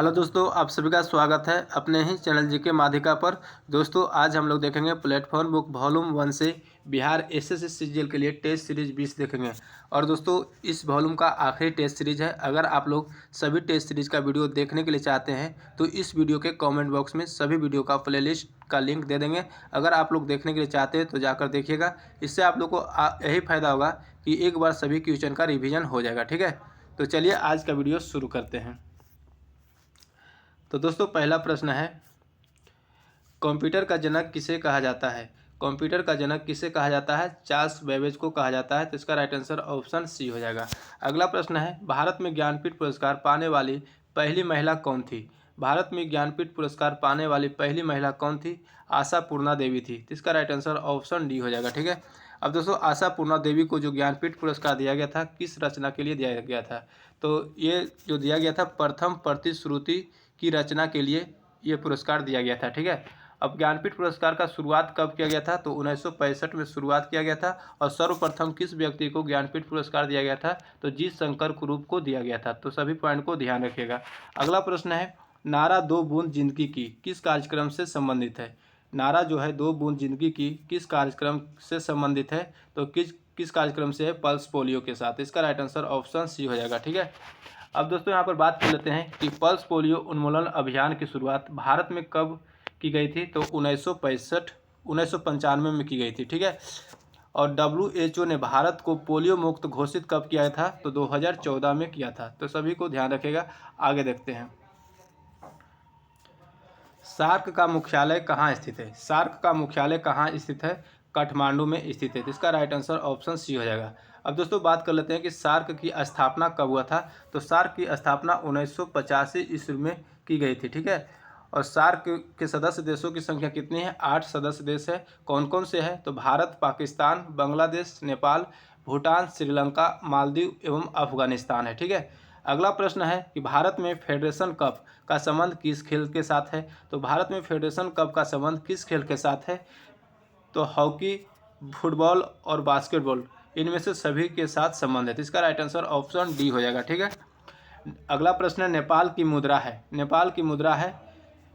Hello दोस्तों, आप सभी का स्वागत है अपने ही चैनल जीके माध्यिका पर। दोस्तों आज हम लोग देखेंगे प्लेटफॉर्म बुक वॉल्यूम 1 से बिहार एसएससी सीजीएल के लिए टेस्ट सीरीज 20 देखेंगे। और दोस्तों इस वॉल्यूम का आखिरी टेस्ट सीरीज है। अगर आप लोग सभी टेस्ट सीरीज का वीडियो देखने के लिए चाहते हैं तो इस वीडियो के कॉमेंट बॉक्स में सभी वीडियो का प्लेलिस्ट का लिंक दे देंगे। अगर आप लोग देखने के लिए चाहते हैं तो जाकर देखिएगा। इससे आप लोग को यही फ़ायदा होगा कि एक बार सभी क्वेश्चन का रिविजन हो जाएगा। ठीक है, तो चलिए आज का वीडियो शुरू करते हैं। तो दोस्तों पहला प्रश्न है, कंप्यूटर का जनक किसे कहा जाता है? कंप्यूटर का जनक किसे कहा जाता है? चार्ल्स बेबेज को कहा जाता है। तो इसका राइट आंसर ऑप्शन सी हो जाएगा। अगला प्रश्न है, भारत में ज्ञानपीठ पुरस्कार पाने वाली पहली महिला कौन थी? भारत में ज्ञानपीठ पुरस्कार पाने वाली पहली महिला कौन थी? आशा पूर्णा देवी थी। तो इसका राइट आंसर ऑप्शन डी हो जाएगा। ठीक है, अब दोस्तों आशा पूर्णा देवी को जो ज्ञानपीठ पुरस्कार दिया गया था किस रचना के लिए दिया गया था? तो ये जो दिया गया था प्रथम प्रतिश्रुति की रचना के लिए ये पुरस्कार दिया गया था। ठीक है, अब ज्ञानपीठ पुरस्कार का शुरुआत कब किया गया था? तो 1965 में शुरुआत किया गया था। और सर्वप्रथम किस व्यक्ति को ज्ञानपीठ पुरस्कार दिया गया था? तो जी शंकर कुरूप को दिया गया था। तो सभी पॉइंट को ध्यान रखिएगा। अगला प्रश्न है, नारा दो बूंद जिंदगी की किस कार्यक्रम से संबंधित है? नारा जो है दो बूंद जिंदगी की किस कार्यक्रम से संबंधित है? तो किस कार्यक्रम से है? पल्स पोलियो के साथ। इसका राइट आंसर ऑप्शन सी हो जाएगा। ठीक है, अब दोस्तों यहाँ पर बात कर लेते हैं कि पल्स पोलियो उन्मूलन अभियान की शुरुआत भारत में कब की गई थी? तो 1995 में की गई थी। ठीक है, और WHO ने भारत को पोलियो मुक्त घोषित कब किया था? तो 2014 में किया था। तो सभी को ध्यान रखेगा। आगे देखते हैं, सार्क का मुख्यालय कहाँ स्थित है? सार्क का मुख्यालय कहाँ स्थित है? काठमांडू में स्थित है। तो इसका राइट आंसर ऑप्शन सी हो जाएगा। अब दोस्तों बात कर लेते हैं कि सार्क की स्थापना कब हुआ था? तो सार्क की स्थापना 1985 ईस्वी में की गई थी। ठीक है, और सार्क के सदस्य देशों की संख्या कितनी है? 8 सदस्य देश है। कौन कौन से हैं? तो भारत, पाकिस्तान, बांग्लादेश, नेपाल, भूटान, श्रीलंका, मालदीव एवं अफगानिस्तान है। ठीक है, अगला प्रश्न है कि भारत में फेडरेशन कप का संबंध किस खेल के साथ है? तो भारत में फेडरेशन कप का संबंध किस खेल के साथ है? तो हॉकी, फुटबॉल और बास्केटबॉल इनमें से सभी के साथ संबंध है। तो इसका राइट आंसर ऑप्शन डी हो जाएगा। ठीक है, अगला प्रश्न है, नेपाल की मुद्रा है, नेपाल की मुद्रा है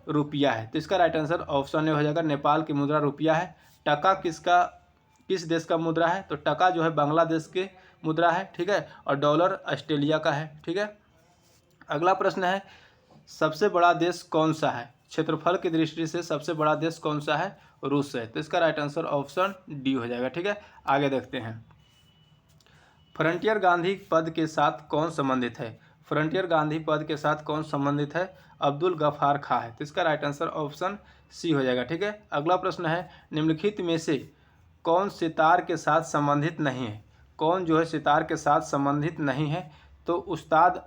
रुपया है। तो इसका राइट आंसर ऑप्शन ए हो जाएगा। नेपाल की मुद्रा रुपया है। टका किस देश का मुद्रा है? तो टका जो है बांग्लादेश के मुद्रा है। ठीक है, और डॉलर ऑस्ट्रेलिया का है। ठीक है, अगला प्रश्न है, सबसे बड़ा देश कौन सा है? क्षेत्रफल की दृष्टि से सबसे बड़ा देश कौन सा है? रूस है। तो इसका राइट आंसर ऑप्शन डी हो जाएगा। ठीक है, आगे देखते हैं, फ्रंटियर गांधी पद के साथ कौन संबंधित है? फ्रंटियर गांधी पद के साथ कौन संबंधित है? अब्दुल गफ्फार खां है। तो इसका राइट आंसर ऑप्शन सी हो जाएगा। ठीक है, अगला प्रश्न है, निम्नलिखित में से कौन सितार के साथ संबंधित नहीं है? कौन जो है सितार के साथ संबंधित नहीं है? तो उस्ताद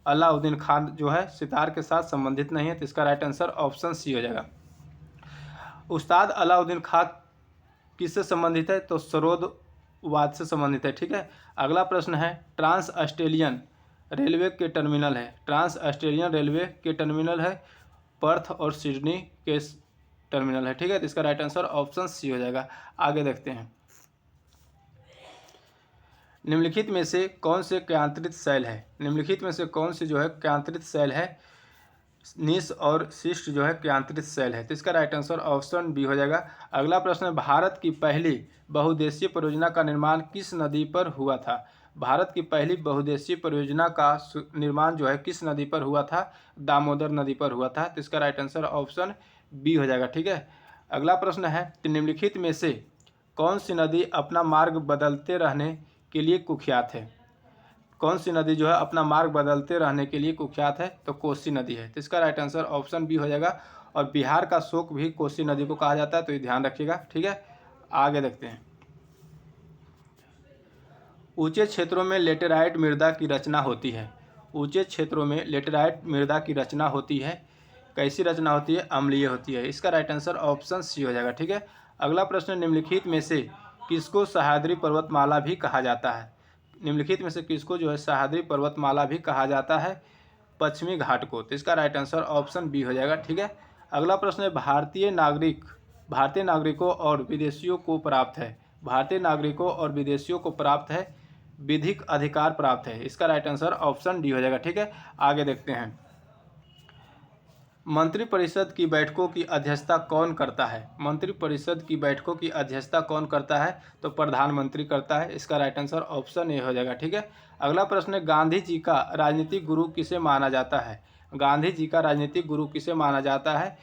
अलाउद्दीन खान जो है सितार के साथ संबंधित नहीं है। तो इसका राइट आंसर ऑप्शन सी हो जाएगा। उस्ताद अलाउद्दीन खान किससे संबंधित है? तो सरोदवाद से संबंधित है। ठीक है, अगला प्रश्न है, ट्रांस ऑस्ट्रेलियन रेलवे के टर्मिनल है, ट्रांस ऑस्ट्रेलियन रेलवे के टर्मिनल है पर्थ और सिडनी के टर्मिनल है। ठीक है, तो इसका राइट आंसर ऑप्शन सी हो जाएगा। आगे देखते हैं, निम्नलिखित में से कौन से क्रियांत्रित सेल है? निम्नलिखित में से कौन सी जो है क्रियांत्रित सेल है? निस और शिष्ट जो है क्रियांत्रित सेल है। तो इसका राइट आंसर ऑप्शन बी हो जाएगा। अगला प्रश्न है, भारत की पहली बहुउद्देशीय परियोजना का निर्माण किस नदी पर हुआ था? भारत की पहली बहुउद्देशीय परियोजना का निर्माण जो है किस नदी पर हुआ था? दामोदर नदी पर हुआ था। तो इसका राइट आंसर ऑप्शन बी हो जाएगा। ठीक है, अगला प्रश्न है, निम्नलिखित में से कौन सी नदी अपना मार्ग बदलते रहने के लिए कुख्यात है? कौन सी नदी जो है अपना मार्ग बदलते रहने के लिए कुख्यात है? तो कोसी नदी है। तो इसका राइट आंसर ऑप्शन बी हो जाएगा। और बिहार का शोक भी कोसी नदी को कहा जाता है, तो ये ध्यान रखिएगा। ठीक है, आगे देखते हैं, ऊंचे क्षेत्रों में लेटेराइट मृदा की रचना होती है। ऊंचे क्षेत्रों में लेटेराइट मृदा की रचना होती है। कैसी रचना होती है? अम्लीय होती है। इसका राइट आंसर ऑप्शन सी हो जाएगा। ठीक है, अगला प्रश्न, निम्नलिखित में से किसको सह्याद्री पर्वतमाला भी कहा जाता है? निम्नलिखित में से किसको जो है सह्याद्री पर्वतमाला भी कहा जाता है? पश्चिमी घाट को। तो इसका राइट आंसर ऑप्शन बी हो जाएगा। ठीक है, अगला प्रश्न है, भारतीय नागरिकों और विदेशियों को प्राप्त है, भारतीय नागरिकों और विदेशियों को प्राप्त है विधिक अधिकार प्राप्त है। इसका राइट आंसर ऑप्शन डी हो जाएगा। ठीक है, आगे देखते हैं, मंत्रिपरिषद की बैठकों की अध्यक्षता कौन करता है? मंत्रिपरिषद की बैठकों की अध्यक्षता कौन करता है? तो प्रधानमंत्री करता है। इसका राइट आंसर ऑप्शन ए हो जाएगा। ठीक है। अगला प्रश्न है, गांधी जी का राजनीतिक गुरु किसे माना जाता है? गांधी जी का राजनीतिक गुरु किसे माना जाता है?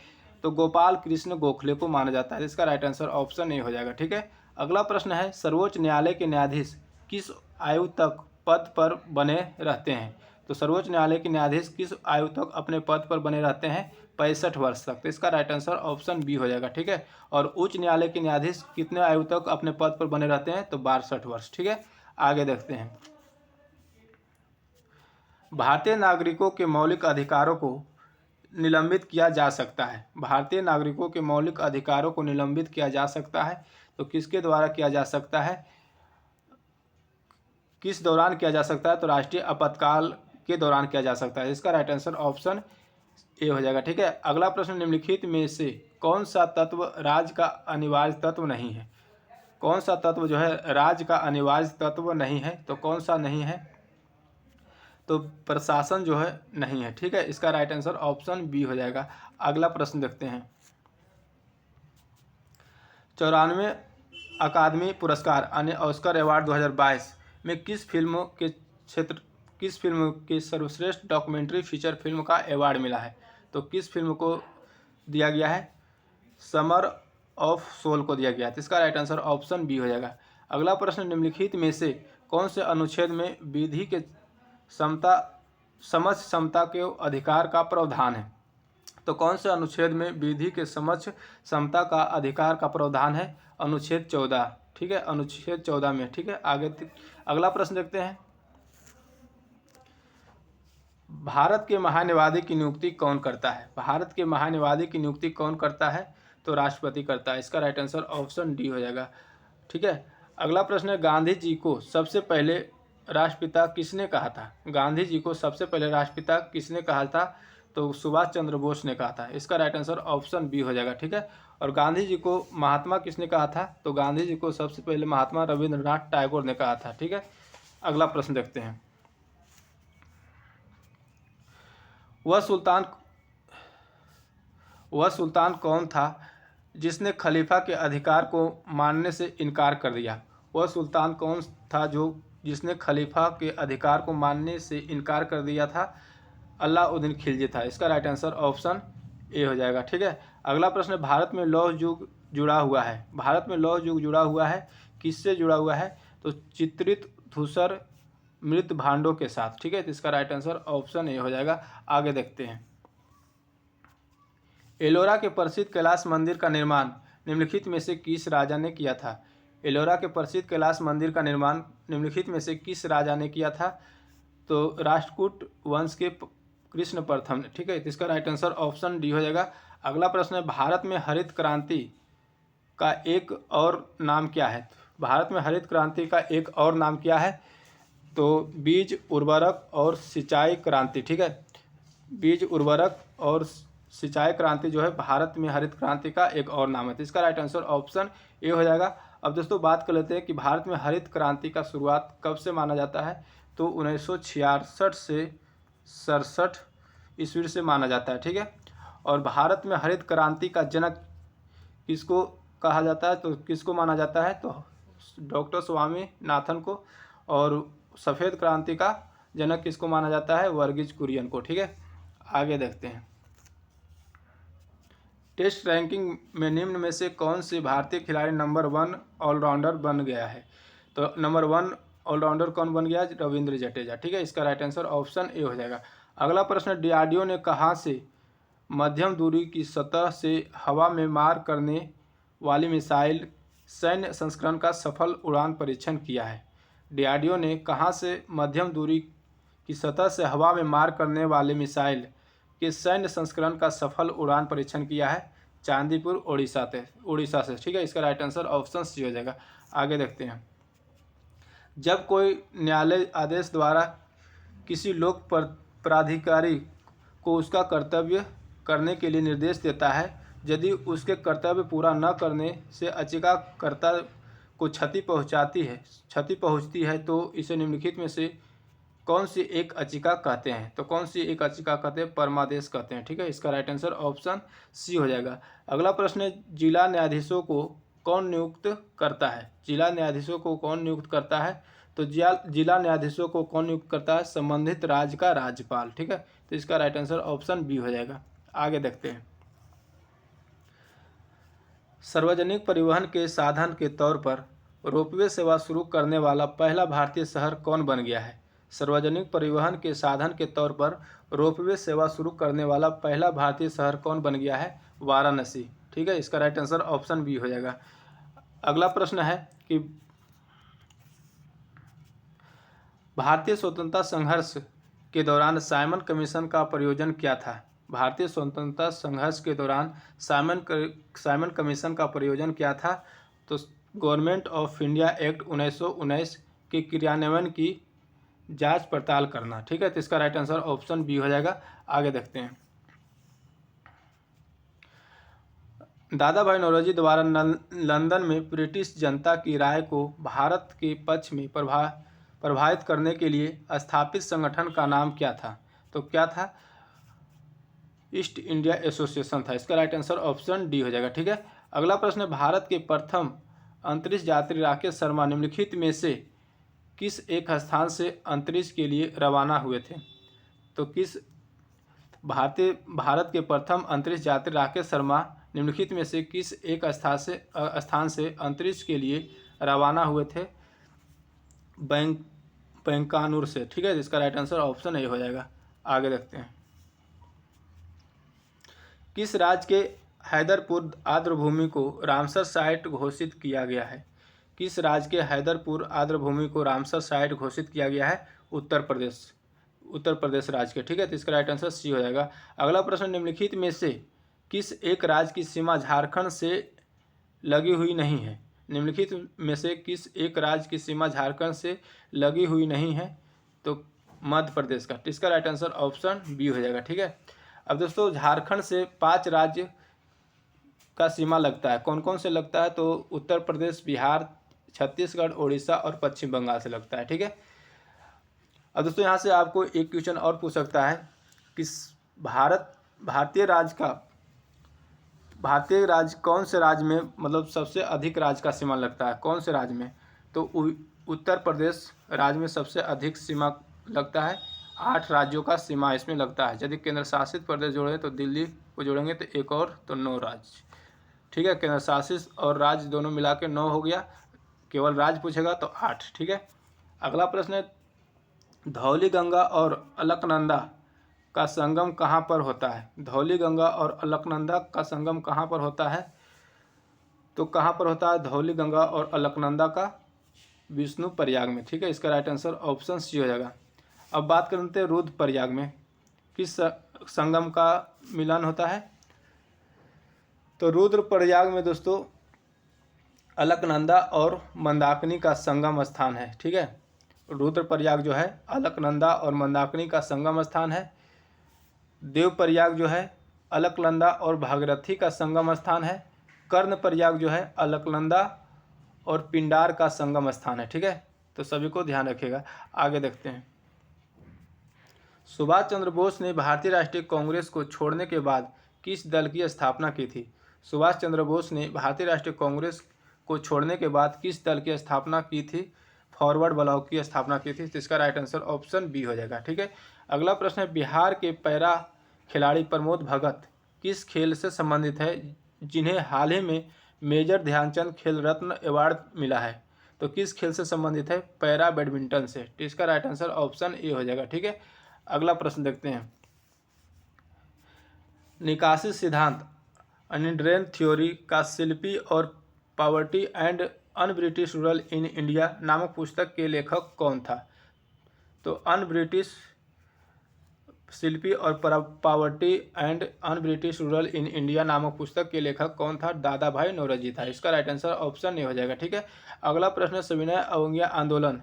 तो गोपाल कृष्ण गोखले को माना जाता है। इसका राइट आंसर ऑप्शन ए हो जाएगा। ठीक है। अगला प्रश्न है, सर्वोच्च न्यायालय के न्यायाधीश किस आयु तक पद पर बने रहते हैं? तो सर्वोच्च न्यायालय के न्यायाधीश किस आयु तक अपने पद पर बने रहते हैं? 65 वर्ष तक। तो इसका राइट आंसर ऑप्शन बी हो जाएगा। ठीक है। और उच्च न्यायालय के न्यायाधीश कितने आयु तक अपने पद पर बने रहते हैं? तो 62 वर्ष। ठीक है। आगे देखते हैं, भारतीय नागरिकों के मौलिक अधिकारों को निलंबित किया जा सकता है। भारतीय नागरिकों के मौलिक अधिकारों को निलंबित किया जा सकता है। तो किसके द्वारा किया जा सकता है? किस दौरान किया जा सकता है? तो राष्ट्रीय आपातकाल के दौरान किया जा सकता है। इसका राइट आंसर ऑप्शन ए हो जाएगा। ठीक है। अगला प्रश्न, निम्नलिखित में से कौन सा तत्व राज्य का अनिवार्य तत्व नहीं है? कौन सा तत्व जो है राज्य का अनिवार्य तत्व नहीं है? तो कौन सा नहीं है? तो प्रशासन जो है नहीं है। ठीक है। इसका राइट आंसर ऑप्शन बी हो जाएगा। अगला प्रश्न देखते हैं, 94वें अकादमी पुरस्कार यानी ऑस्कर अवार्ड 2022 में किस फिल्म के सर्वश्रेष्ठ डॉक्यूमेंट्री फीचर फिल्म का अवार्ड मिला है? तो किस फिल्म को दिया गया है? समर ऑफ सोल को दिया गया है। तो इसका राइट आंसर ऑप्शन बी हो जाएगा। अगला प्रश्न, निम्नलिखित में से कौन से अनुच्छेद में विधि के समझ क्षमता के अधिकार का प्रावधान है? तो कौन से अनुच्छेद में विधि के समझ क्षमता का अधिकार का प्रावधान है? अनुच्छेद 14। ठीक है। अनुच्छेद 14 में। ठीक है। आगे अगला प्रश्न देखते हैं, भारत के महान्यायवादी की नियुक्ति कौन करता है? भारत के महान्यायवादी की नियुक्ति कौन करता है? तो राष्ट्रपति करता है। इसका राइट आंसर ऑप्शन डी हो जाएगा। ठीक है। अगला प्रश्न है, गांधी जी को सबसे पहले राष्ट्रपिता किसने कहा था? गांधी जी को सबसे पहले राष्ट्रपिता किसने कहा था? तो सुभाष चंद्र बोस ने कहा था। इसका राइट आंसर ऑप्शन बी हो जाएगा। ठीक है। और गांधी जी को महात्मा किसने कहा था? तो गांधी जी को सबसे पहले महात्मा रविंद्रनाथ टैगोर ने कहा था। ठीक है। अगला प्रश्न देखते हैं, वह सुल्तान कौन था जिसने खलीफा के अधिकार को मानने से इनकार कर दिया? वह सुल्तान कौन था जिसने खलीफा के अधिकार को मानने से इनकार कर दिया था? अलाउद्दीन खिलजी था। इसका राइट आंसर ऑप्शन ए हो जाएगा। ठीक है। अगला प्रश्न, भारत में लौह युग जुड़ा हुआ है। भारत में लौह युग जुड़ा हुआ है, किससे जुड़ा हुआ है? तो चित्रित धूसर मृत भांडों के साथ। ठीक है। तो इसका राइट आंसर ऑप्शन ए हो जाएगा। आगे देखते हैं, एलोरा के प्रसिद्ध कैलाश मंदिर का निर्माण निम्नलिखित में से किस राजा ने किया था? एलोरा के प्रसिद्ध कैलाश मंदिर का निर्माण निम्नलिखित में से किस राजा ने किया था? तो राष्ट्रकूट वंश के कृष्ण प्रथम ने। ठीक है। तो इसका राइट आंसर ऑप्शन डी हो जाएगा। अगला प्रश्न है, भारत में हरित क्रांति का एक और नाम क्या है? भारत में हरित क्रांति का एक और नाम क्या है? तो बीज उर्वरक और सिंचाई क्रांति। ठीक है। बीज उर्वरक और सिंचाई क्रांति जो है भारत में हरित क्रांति का एक और नाम है। तो इसका राइट आंसर ऑप्शन ए हो जाएगा। अब दोस्तों बात कर लेते हैं कि भारत में हरित क्रांति का शुरुआत कब से माना जाता है? तो 1966 से 67 ईस्वी से माना जाता है। ठीक है। और भारत में हरित क्रांति का जनक किसको कहा जाता है? तो किसको माना जाता है? तो डॉक्टर स्वामीनाथन को। और सफ़ेद क्रांति का जनक किसको माना जाता है? वर्गीज कुरियन को। ठीक है। आगे देखते हैं, टेस्ट रैंकिंग में निम्न में से कौन से भारतीय खिलाड़ी नंबर 1 ऑलराउंडर बन गया है? तो नंबर 1 ऑलराउंडर कौन बन गया? रविंद्र जडेजा। ठीक है। इसका राइट आंसर ऑप्शन ए हो जाएगा। अगला प्रश्न, डीआरडीओ ने कहाँ से मध्यम दूरी की सतह से हवा में मार करने वाली मिसाइल सैन्य संस्करण का सफल उड़ान परीक्षण किया है? डीआरडीओ ने कहाँ से मध्यम दूरी की सतह से हवा में मार करने वाले मिसाइल के सैन्य संस्करण का सफल उड़ान परीक्षण किया है? चांदीपुर उड़ीसा से। ठीक है। इसका राइट आंसर ऑप्शन सी हो जाएगा। आगे देखते हैं, जब कोई न्यायालय आदेश द्वारा किसी लोक प्राधिकारी को उसका कर्तव्य करने के लिए निर्देश देता है, यदि उसके कर्तव्य पूरा न करने से याचिकाकर्ता को क्षति पहुंचती है तो इसे निम्नलिखित में से कौन सी एक अचिका कहते हैं? तो कौन सी एक अचिका कहते हैं? परमादेश कहते हैं। ठीक है, इसका राइट आंसर ऑप्शन सी हो जाएगा। अगला प्रश्न है, जिला न्यायाधीशों को कौन नियुक्त करता है? जिला न्यायाधीशों को कौन नियुक्त करता है? तो जिला न्यायाधीशों को कौन नियुक्त करता है? संबंधित राज्य का राज्यपाल। ठीक है, तो इसका राइट आंसर ऑप्शन बी हो जाएगा। आगे देखते हैं, सार्वजनिक परिवहन के साधन के तौर पर रोपवे सेवा शुरू करने वाला पहला भारतीय शहर कौन बन गया है? सार्वजनिक परिवहन के साधन के तौर पर रोपवे सेवा शुरू करने वाला पहला भारतीय शहर कौन बन गया है? वाराणसी। ठीक है, इसका राइट आंसर ऑप्शन बी हो जाएगा। अगला प्रश्न है कि भारतीय स्वतंत्रता संघर्ष के दौरान साइमन कमीशन का प्रयोजन क्या था? भारतीय स्वतंत्रता संघर्ष के दौरान साइमन कमीशन का प्रयोजन क्या था? तो गवर्नमेंट ऑफ इंडिया एक्ट 1919 के क्रियान्वयन की जांच पड़ताल करना। ठीक है, तो इसका राइट आंसर ऑप्शन बी हो जाएगा। आगे देखते हैं, दादा भाई नौरोजी द्वारा लंदन में ब्रिटिश जनता की राय को भारत के पक्ष में प्रभावित करने के लिए स्थापित संगठन का नाम क्या था? तो क्या था? ईस्ट इंडिया एसोसिएशन था। इसका राइट आंसर ऑप्शन डी हो जाएगा। ठीक है, अगला प्रश्न है, भारत के प्रथम अंतरिक्ष यात्री राकेश शर्मा निम्नलिखित में से किस एक स्थान से अंतरिक्ष के लिए रवाना हुए थे? तो भारत के प्रथम अंतरिक्ष यात्री राकेश शर्मा निम्नलिखित में से किस एक स्थान से अंतरिक्ष के लिए रवाना हुए थे? बैंकानूर से। ठीक है, इसका राइट आंसर ऑप्शन ए हो जाएगा। आगे देखते हैं, किस राज्य के हैदरपुर आर्द्रभूमि को रामसर साइट घोषित किया गया है? किस राज्य के हैदरपुर आर्द्रभूमि को रामसर साइट घोषित किया गया है? उत्तर प्रदेश राज्य के। ठीक है, तो इसका राइट आंसर सी हो जाएगा। अगला प्रश्न, निम्नलिखित में से किस एक राज्य की सीमा झारखंड से लगी हुई नहीं है? निम्नलिखित में से किस एक राज्य की सीमा झारखंड से लगी हुई नहीं है? तो मध्य प्रदेश का। इसका राइट आंसर ऑप्शन बी हो जाएगा। ठीक है, अब दोस्तों झारखंड से 5 राज्य का सीमा लगता है। कौन कौन से लगता है? तो उत्तर प्रदेश, बिहार, छत्तीसगढ़, उड़ीसा और पश्चिम बंगाल से लगता है। ठीक है, अब दोस्तों यहाँ से आपको एक क्वेश्चन और पूछ सकता है कि भारतीय राज्य कौन से राज्य में, मतलब सबसे अधिक राज्य का सीमा लगता है? कौन से राज्य में? तो उत्तर प्रदेश राज्य में सबसे अधिक सीमा लगता है। 8 राज्यों का सीमा इसमें लगता है। यदि केंद्र शासित प्रदेश जोड़े तो दिल्ली को जोड़ेंगे तो एक और, तो 9 राज्य। ठीक है, केंद्र शासित और राज्य दोनों मिला के 9 हो गया, केवल राज्य पूछेगा तो 8। ठीक है, अगला प्रश्न है, धौली गंगा और अलकनंदा का संगम कहाँ पर होता है? धौली गंगा और अलकनंदा का संगम कहाँ पर होता है? तो कहाँ पर होता है धौली गंगा और अलकनंदा का? विष्णु प्रयाग में। ठीक है, इसका राइट आंसर ऑप्शन सी हो जाएगा। अब बात करते हैं रुद्रप्रयाग में किस संगम का मिलन होता है? तो रुद्रप्रयाग में दोस्तों अलकनंदा और मंदाकिनी का संगम स्थान है। ठीक है, रुद्रप्रयाग जो है अलकनंदा और मंदाकिनी का संगम स्थान है। देवप्रयाग जो है अलकनंदा और भागीरथी का संगम स्थान है। कर्णप्रयाग जो है अलकनंदा और पिंडार का संगम स्थान है। ठीक है, तो सभी को ध्यान रखिएगा। आगे देखते हैं, सुभाष चंद्र बोस ने भारतीय राष्ट्रीय कांग्रेस को छोड़ने के बाद किस दल की स्थापना की थी? सुभाष चंद्र बोस ने भारतीय राष्ट्रीय कांग्रेस को छोड़ने के बाद किस दल की स्थापना की थी? फॉरवर्ड ब्लॉक की स्थापना की थी। तो इसका राइट आंसर ऑप्शन बी हो जाएगा। ठीक है, अगला प्रश्न है, बिहार के पैरा खिलाड़ी प्रमोद भगत किस खेल से संबंधित है जिन्हें हाल ही में मेजर ध्यानचंद खेल रत्न अवार्ड मिला है? तो किस खेल से संबंधित है? पैरा बैडमिंटन से। तो इसका राइट आंसर ऑप्शन ए हो जाएगा। ठीक है, अगला प्रश्न देखते हैं, निकासी सिद्धांत अनिड्रेन थ्योरी का शिल्पी और poverty and un British rural in India नामक पुस्तक के लेखक कौन था? तो अन ब्रिटिश शिल्पी और poverty and un British rural in India नामक पुस्तक के लेखक कौन था? दादा भाई नौरोजी था। इसका राइट आंसर ऑप्शन ए हो जाएगा। ठीक है, अगला प्रश्न, सविनय अवज्ञा आंदोलन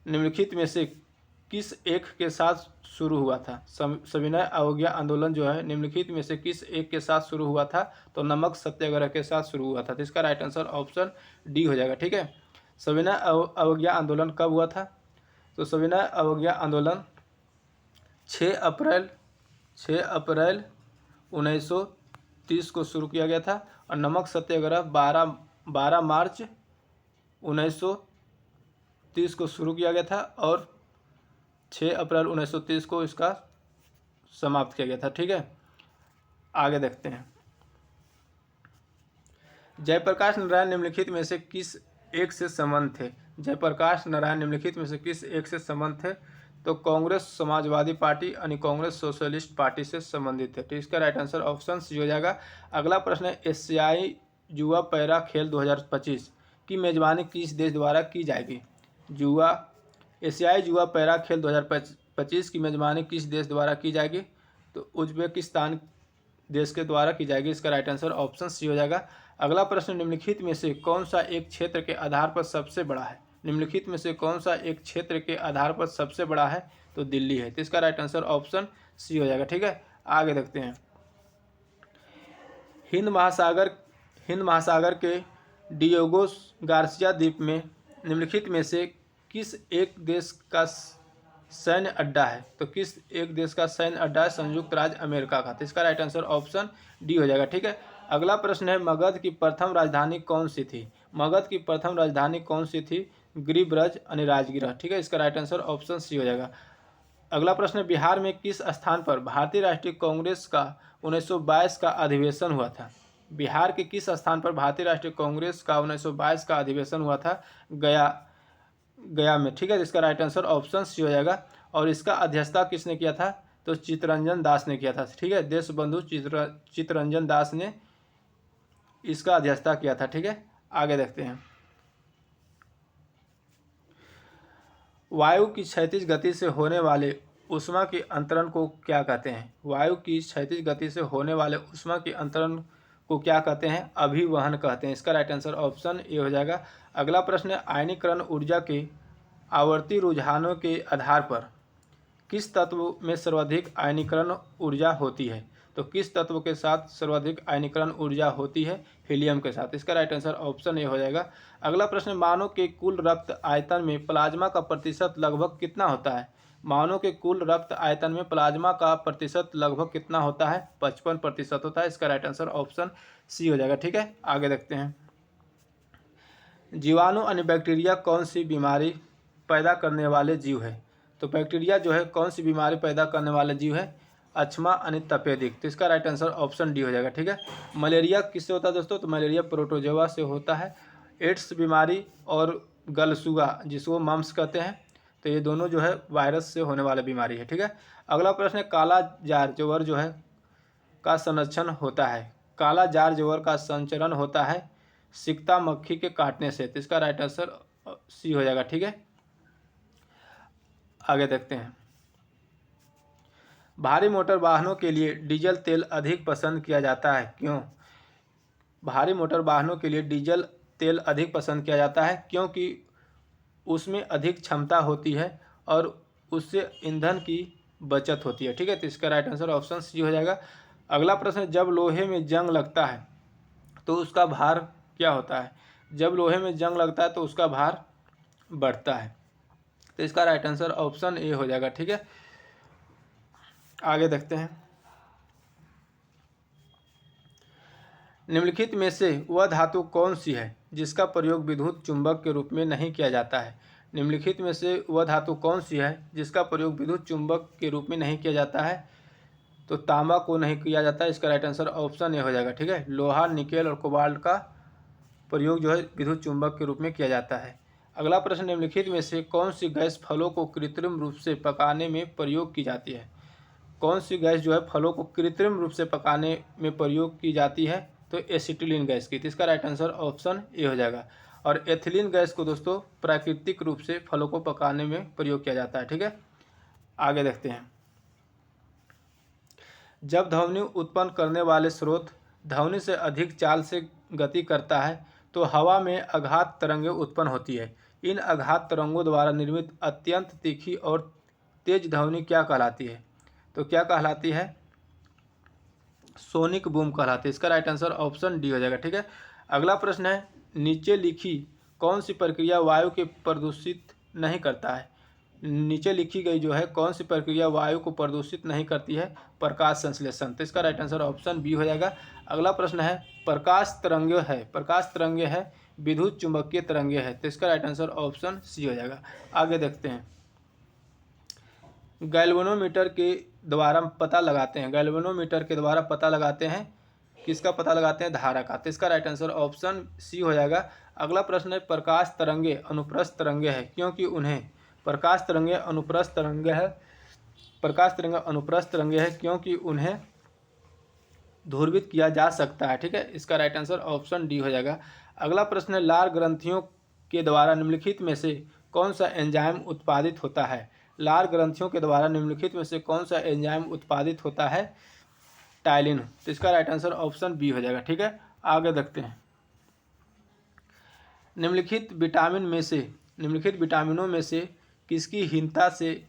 निम्नलिखित में से किस एक के साथ शुरू हुआ था? सविनय अवज्ञा आंदोलन जो है निम्नलिखित में से किस एक के साथ शुरू हुआ था? तो नमक सत्याग्रह के साथ शुरू हुआ था। तो इसका राइट आंसर ऑप्शन डी हो जाएगा। ठीक है, सविनय अवज्ञा आंदोलन कब हुआ था? तो सविनय अवज्ञा आंदोलन 6 अप्रैल 1930 को शुरू किया गया था और नमक सत्याग्रह 12 मार्च 1930 को शुरू किया गया था और 6 अप्रैल 1930 को इसका समाप्त किया गया था। ठीक है, आगे देखते हैं। जयप्रकाश नारायण निम्नलिखित में से किस एक से संबंध थे? जयप्रकाश नारायण निम्नलिखित में से किस एक से संबंध थे? तो कांग्रेस समाजवादी पार्टी यानी कांग्रेस सोशलिस्ट पार्टी से संबंधित थे। तो इसका राइट आंसर ऑप्शन सी हो जाएगा। अगला प्रश्न है, एशियाई युवा पैरा खेल 2025 की मेजबानी किस देश द्वारा की जाएगी? एशियाई युवा पैरा खेल 2025 की मेजबानी किस देश द्वारा की जाएगी? तो उज्बेकिस्तान देश के द्वारा की जाएगी। इसका राइट आंसर ऑप्शन सी हो जाएगा। अगला प्रश्न, निम्नलिखित में से कौन सा एक क्षेत्र के आधार पर सबसे बड़ा है? निम्नलिखित में से कौन सा एक क्षेत्र के आधार पर सबसे बड़ा है? तो दिल्ली है। तो इसका राइट आंसर ऑप्शन सी हो जाएगा। ठीक है, आगे देखते हैं। हिंद महासागर के डिएगो गार्सिया द्वीप में निम्नलिखित में से किस एक देश का सैन्य अड्डा है? तो किस एक देश का सैन्य अड्डा है? संयुक्त राज्य अमेरिका का। तो इसका राइट आंसर ऑप्शन डी हो जाएगा। ठीक है, अगला प्रश्न है, मगध की प्रथम राजधानी कौन सी थी? मगध की प्रथम राजधानी कौन सी थी? गिरिब्रज यानी राजगिरह। ठीक है, इसका राइट आंसर ऑप्शन सी हो जाएगा। अगला प्रश्न, बिहार में किस स्थान पर भारतीय राष्ट्रीय कांग्रेस का 1922 का अधिवेशन हुआ था? बिहार के किस स्थान पर भारतीय राष्ट्रीय कांग्रेस का 1922 का अधिवेशन हुआ था? गया में। ठीक है, इसका राइट आंसर ऑप्शन सी हो जाएगा। और इसका अध्यक्षता किसने किया था? तो चित्तरंजन दास ने किया था। ठीक है, देशबंधु चित्तरंजन दास ने इसका अध्यक्षता किया था। ठीक है, आगे देखते हैं। वायु की क्षैतिज गति से होने वाले ऊष्मा के अंतरण को क्या कहते हैं? वायु की क्षैतिज गति से होने वाले ऊष्मा के अंतरण को क्या कहते हैं? अभिवहन कहते हैं। इसका राइट आंसर ऑप्शन ए हो जाएगा। अगला प्रश्न है, आयनीकरण ऊर्जा के आवर्ती रुझानों के आधार पर किस तत्व में सर्वाधिक आयनीकरण ऊर्जा होती है? तो किस तत्व के साथ सर्वाधिक आयनीकरण ऊर्जा होती है? हीलियम के साथ। इसका राइट आंसर ऑप्शन ए हो जाएगा। अगला प्रश्न, मानव के कुल रक्त आयतन में प्लाज्मा का प्रतिशत लगभग कितना होता है? मानव के कुल रक्त आयतन में प्लाज्मा का प्रतिशत लगभग कितना होता है? 55% होता है। इसका राइट आंसर ऑप्शन सी हो जाएगा। ठीक है, आगे देखते हैं। जीवाणु यानी बैक्टीरिया कौन सी बीमारी पैदा करने वाले जीव है? तो बैक्टीरिया जो है कौन सी बीमारी पैदा करने वाले जीव है? अक्षमा यानी तपेदिक। तो इसका राइट आंसर ऑप्शन डी हो जाएगा। ठीक है, मलेरिया किससे होता है दोस्तों? तो मलेरिया प्रोटोजोआ से होता है। एड्स बीमारी और गलसुगा जिसको मम्स कहते हैं, तो ये दोनों जो है वायरस से होने वाला बीमारी है। ठीक है, अगला प्रश्न है, काला जार ज्वर जो है का संरक्षण होता है? काला जार ज्वर का संचरण होता है सिकता मक्खी के काटने से। तो इसका राइट आंसर सी हो जाएगा। ठीक है, आगे देखते हैं। भारी मोटर वाहनों के लिए डीजल तेल अधिक पसंद किया जाता है, क्यों? भारी मोटर वाहनों के लिए डीजल तेल अधिक पसंद किया जाता है क्योंकि उसमें अधिक क्षमता होती है और उससे ईंधन की बचत होती है। ठीक है, तो इसका राइट आंसर ऑप्शन सी हो जाएगा। अगला प्रश्न, जब लोहे में जंग लगता है तो उसका भार क्या होता है? जब लोहे में जंग लगता है तो उसका भार बढ़ता है। तो इसका राइट आंसर ऑप्शन ए हो जाएगा। ठीक है, आगे देखते हैं। निम्नलिखित में से वह धातु कौन सी है जिसका प्रयोग विद्युत चुंबक के रूप में नहीं किया जाता है? निम्नलिखित में से वह धातु कौन सी है जिसका प्रयोग विद्युत चुंबक के रूप में नहीं किया जाता है? तो तांबा को नहीं किया जाता है। इसका राइट आंसर ऑप्शन ए हो जाएगा। ठीक है, लोहा, निकेल और कोबाल्ट का प्रयोग जो है विद्युत चुंबक के रूप में किया जाता है। अगला प्रश्न, निम्नलिखित में से कौन सी गैस फलों को कृत्रिम रूप से पकाने में प्रयोग की जाती है? कौन सी गैस जो है फलों को कृत्रिम रूप से पकाने में प्रयोग की जाती है? तो एसिटिलीन गैस की। तो इसका राइट आंसर ऑप्शन ए हो जाएगा। और एथिलीन गैस को दोस्तों प्राकृतिक रूप से फलों को पकाने में प्रयोग किया जाता है। ठीक है, आगे देखते हैं। जब ध्वनि उत्पन्न करने वाले स्रोत ध्वनि से अधिक चाल से गति करता है तो हवा में आघात तरंगें उत्पन्न होती है। इन आघात तरंगों द्वारा निर्मित अत्यंत तीखी और तेज ध्वनि क्या कहलाती है? तो क्या कहलाती है? सोनिक बूम कहलाती है। इसका राइट आंसर ऑप्शन डी हो जाएगा। ठीक है, अगला प्रश्न है, नीचे लिखी कौन सी प्रक्रिया वायु के प्रदूषित नहीं करता है? नीचे लिखी गई जो है कौन सी प्रक्रिया वायु को प्रदूषित नहीं करती है? प्रकाश संश्लेषण। तो इसका राइट आंसर ऑप्शन बी हो जाएगा। अगला प्रश्न है प्रकाश तरंगे है विद्युत चुंबकीय तरंगे है। तो इसका राइट आंसर ऑप्शन सी हो जाएगा। आगे देखते हैं। गैल्वेनोमीटर के द्वारा पता लगाते हैं किसका पता लगाते हैं? धारा का। तो इसका राइट आंसर ऑप्शन सी हो जाएगा। अगला प्रश्न है प्रकाश तरंगे अनुप्रस्थ तरंगे है क्योंकि उन्हें प्रकाश तरंगे अनुप्रस्थ तरंगे है क्योंकि उन्हें ध्रुवित किया जा सकता है। ठीक है, इसका राइट आंसर ऑप्शन डी हो जाएगा। अगला प्रश्न है लार ग्रंथियों के द्वारा निम्नलिखित में से कौन सा एंजाइम उत्पादित होता है? लार ग्रंथियों के द्वारा निम्नलिखित में से कौन सा एंजाइम उत्पादित होता है? टाइलिन। तो इसका राइट आंसर ऑप्शन बी हो जाएगा। ठीक है, आगे देखते हैं। निम्नलिखित विटामिनों में से किसकी हीनता से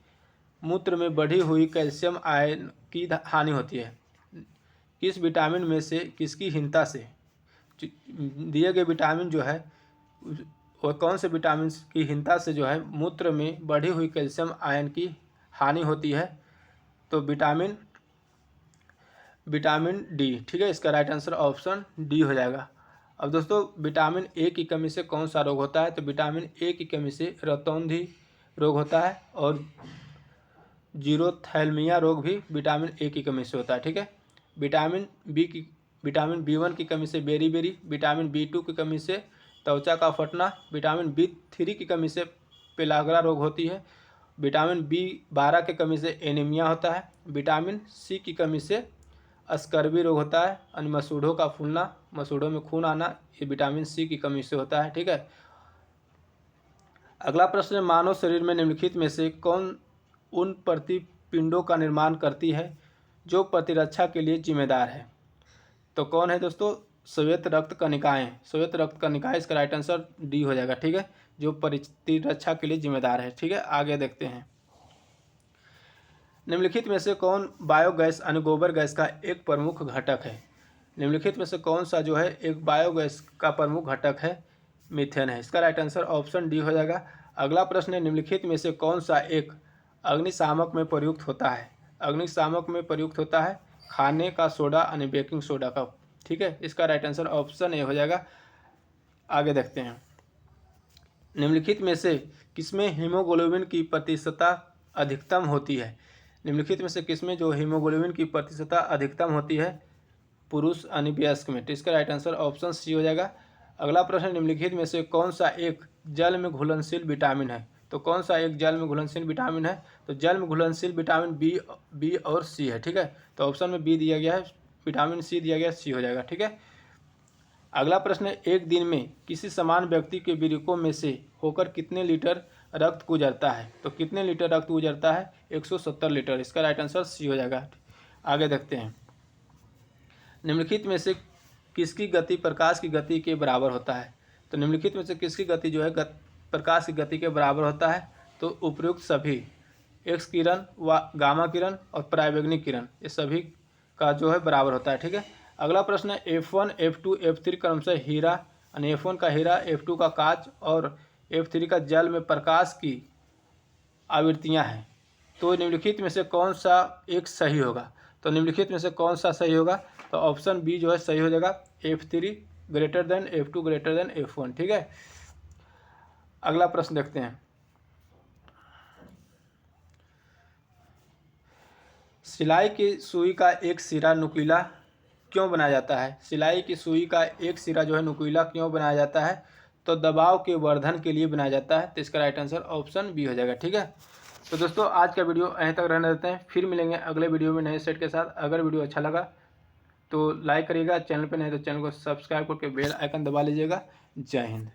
मूत्र में बढ़ी हुई कैल्शियम आयन की हानि होती है? किस विटामिन में से किसकी हीनता से दिए गए विटामिन जो है और कौन से विटामिन की हीनता से जो है मूत्र में बढ़ी हुई कैल्शियम आयन की हानि होती है? तो विटामिन डी। ठीक है, इसका राइट आंसर ऑप्शन डी हो जाएगा। अब दोस्तों विटामिन ए की कमी से कौन सा रोग होता है? तो विटामिन ए की कमी से रतौंधी रोग होता है और जीरोथैल्मिया रोग भी विटामिन ए की कमी से होता है। ठीक है, विटामिन बी1 की कमी से बेरी, विटामिन बी2 की कमी से त्वचा का फटना, विटामिन बी3 की कमी से पेलाग्रा रोग होती है, विटामिन बी12 की कमी से एनीमिया होता है, विटामिन सी की कमी से स्कर्वी रोग होता है, और मसूड़ों का फूलना, मसूड़ों में खून आना, ये विटामिन सी की कमी से होता है। ठीक है, अगला प्रश्न है मानव शरीर में निम्नलिखित में से कौन उन प्रतिपिंडों का निर्माण करती है जो प्रतिरक्षा के लिए जिम्मेदार है? तो कौन है दोस्तों? श्वेत रक्त कणिकाएं। इसका राइट आंसर डी हो जाएगा। ठीक है, जो प्रतिरक्षा के लिए जिम्मेदार है। ठीक है, आगे देखते हैं। निम्नलिखित में से कौन बायोगैस यानी गोबर गैस का एक प्रमुख घटक है? निम्नलिखित में से कौन सा जो है एक बायोगैस का प्रमुख घटक है? मीथेन है। इसका राइट आंसर ऑप्शन डी हो जाएगा। अगला प्रश्न है निम्नलिखित में से कौन सा एक अग्निशामक में प्रयुक्त होता है? अग्निशामक में प्रयुक्त होता है खाने का सोडा यानी बेकिंग सोडा का। ठीक है, इसका राइट आंसर ऑप्शन ए हो जाएगा। आगे देखते हैं। निम्नलिखित में से किसमें हीमोग्लोबिन की प्रतिशतता अधिकतम होती है? निम्नलिखित में से किसमें जो हीमोग्लोबिन की प्रतिशतता अधिकतम होती है? पुरुष यानी वयस्क में। तो इसका राइट आंसर ऑप्शन सी हो जाएगा। अगला प्रश्न निम्नलिखित में से कौन सा एक जल में घुलनशील विटामिन है? तो कौन सा एक जल में घुलनशील विटामिन है? तो जल में घुलनशील विटामिन बी और सी है। ठीक है, तो ऑप्शन में बी दिया गया है, विटामिन सी दिया गया, सी हो जाएगा। ठीक है, अगला प्रश्न है एक दिन में किसी समान व्यक्ति के वृक्कों में से होकर कितने लीटर रक्त गुजरता है? तो कितने लीटर रक्त गुजरता है? 170 लीटर। इसका राइट आंसर सी हो जाएगा। आगे देखते हैं। निम्नलिखित में से किसकी गति प्रकाश की गति के बराबर होता है? तो निम्नलिखित में से किसकी गति जो है प्रकाश की गति के बराबर होता है? तो उपयुक्त सभी एक्स किरण व गामा किरण और पराबैंगनी किरण, ये सभी का जो है बराबर होता है। ठीक है, अगला प्रश्न है F1, F2, F3 क्रमशः हीरा यानी F1 का हीरा, F2 का कांच और F3 का जल में प्रकाश की आवृत्तियां हैं। तो निम्नलिखित में से कौन सा एक सही होगा? तो निम्नलिखित में से कौन सा सही होगा? तो ऑप्शन बी जो है सही हो जाएगा, F3 greater than F2 greater than F1। ठीक है, अगला प्रश्न देखते हैं। सिलाई की सुई का एक सिरा नुकीला क्यों बनाया जाता है? सिलाई की सुई का एक सिरा जो है नुकीला क्यों बनाया जाता है? तो दबाव के वर्धन के लिए बनाया जाता है। तो इसका राइट आंसर ऑप्शन बी हो जाएगा। ठीक है, तो दोस्तों आज का वीडियो यहीं तक रहने देते हैं, फिर मिलेंगे अगले वीडियो में नए सेट के साथ। अगर वीडियो अच्छा लगा तो लाइक करिएगा, चैनल पर नहीं तो चैनल को सब्सक्राइब करके बेल आइकन दबा लीजिएगा। जय हिंद।